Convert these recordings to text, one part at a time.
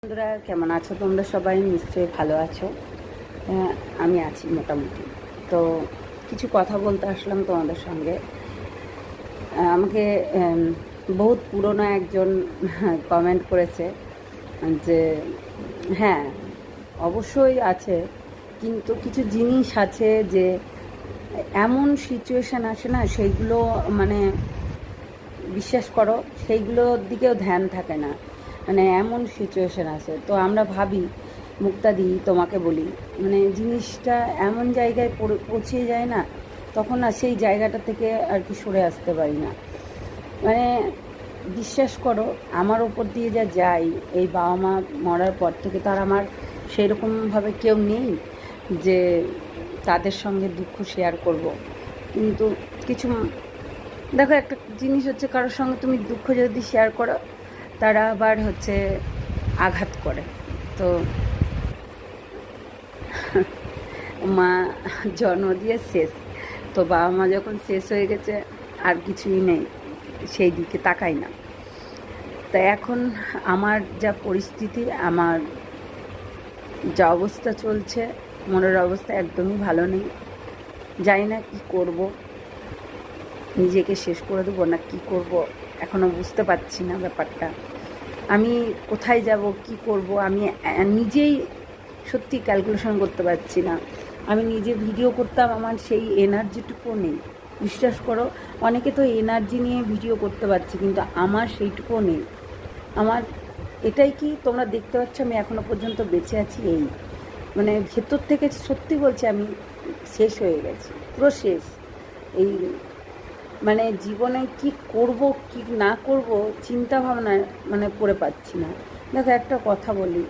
বন্ধুরা, কেমন আছো তোমরা? সবাই নিশ্চয়ই ভালো আছো। আমি আছি মোটামুটি। তো কিছু কথা বলতে আসলাম তোমাদের সঙ্গে। আমাকে বহুত পুরনো একজন কমেন্ট করেছে যে হ্যাঁ, অবশ্যই আছে, কিন্তু কিছু জিনিস আছে যে এমন সিচুয়েশান আসে না, সেইগুলো মানে বিশ্বাস করো সেইগুলোর দিকেও ধ্যান থাকে না। মানে এমন সিচুয়েশান আছে, তো আমরা ভাবি, মুক্তাদি তোমাকে বলি, মানে জিনিসটা এমন জায়গায় পৌঁছে যায় না, তখন না সেই জায়গাটা থেকে আর কি সরে আসতে পারি না। মানে বিশ্বাস করো, আমার ওপর দিয়ে যা যায়, এই বাবা মা মরার পর থেকে তার আমার সেই রকমভাবে কেউ নেই যে তাদের সঙ্গে দুঃখ শেয়ার করব। কিন্তু কিছু, দেখো একটা জিনিস হচ্ছে, কারোর সঙ্গে তুমি দুঃখ যদি শেয়ার করো, তারা আবার হচ্ছে আঘাত করে। তো মা জন্ম দিয়ে শেষ, তো বাবা মা যখন শেষ হয়ে গেছে আর কিছুই নেই, সেই দিকে তাকাই না। তা এখন আমার যা পরিস্থিতি, আমার যা অবস্থা চলছে, মনের অবস্থা একদমই ভালো নেই। জানি না কী করব, নিজেকে শেষ করে দেবো না কি করব, এখনও বুঝতে পারছি না ব্যাপারটা। আমি কোথায় যাব, কি করব, আমি নিজেই সত্যি ক্যালকুলেশন করতে পারছি না। আমি নিজে ভিডিও করতাম, আমার সেই এনার্জিটুকু নেই। বিশ্বাস করো, অনেকে তো এনার্জি নিয়ে ভিডিও করতে পারছে, কিন্তু আমার সেইটুকুও নেই। আমার এটাই কি তোমরা দেখতে পাচ্ছ, আমি এখনও পর্যন্ত বেঁচে আছি, এই মানে ভেতর থেকে সত্যি বলছি, আমি শেষ হয়ে গেছি, পুরো শেষ। এই মানে জীবনে কি করব কি না করব চিন্তা ভাবনা মানে করে পাচ্ছি না। দেখো একটা কথা বলি,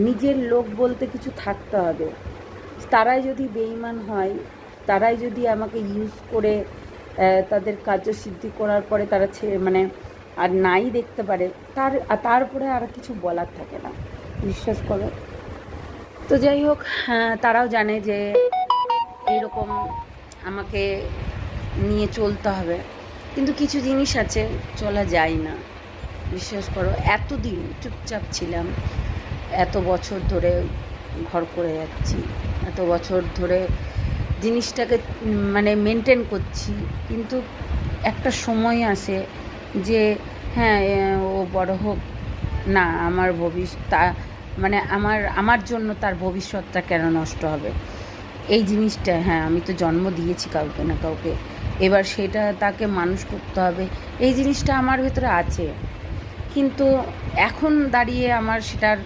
নিজের লোক বলতে কিছু থাকতে হবে। তারাই যদি বেঈমান হয়, তারাই যদি আমাকে ইউজ করে তাদের কার্যসিদ্ধি করার পরে তারা মানে আর নাই দেখতে পারে, তারপরে আর কিছু বলার থাকে না, বিশ্বাস করো। তো যাই হোক, তারাও জানে যে এইরকম আমাকে নিয়ে চলতে হবে, কিন্তু কিছু জিনিস আছে চলা যায় না। বিশ্বাস করো, এতদিন চুপচাপ ছিলাম, এত বছর ধরে ঘর করে যাচ্ছি, এত বছর ধরে জিনিসটাকে মানে মেনটেন করছি, কিন্তু একটা সময় আসে যে হ্যাঁ, ও বড় হোক না, আমার ভবিষ্যৎ মানে আমার জন্য তার ভবিষ্যৎটা কেন নষ্ট হবে, এই জিনিসটা। হ্যাঁ, আমি তো জন্ম দিয়েছি কাউকে না কাউকে, এবার সেটা তাকে মানুষ করতে হবে, এই জিনিসটা আমার ভেতরে আছে, কিন্তু এখন দাঁড়িয়ে আমার সেটার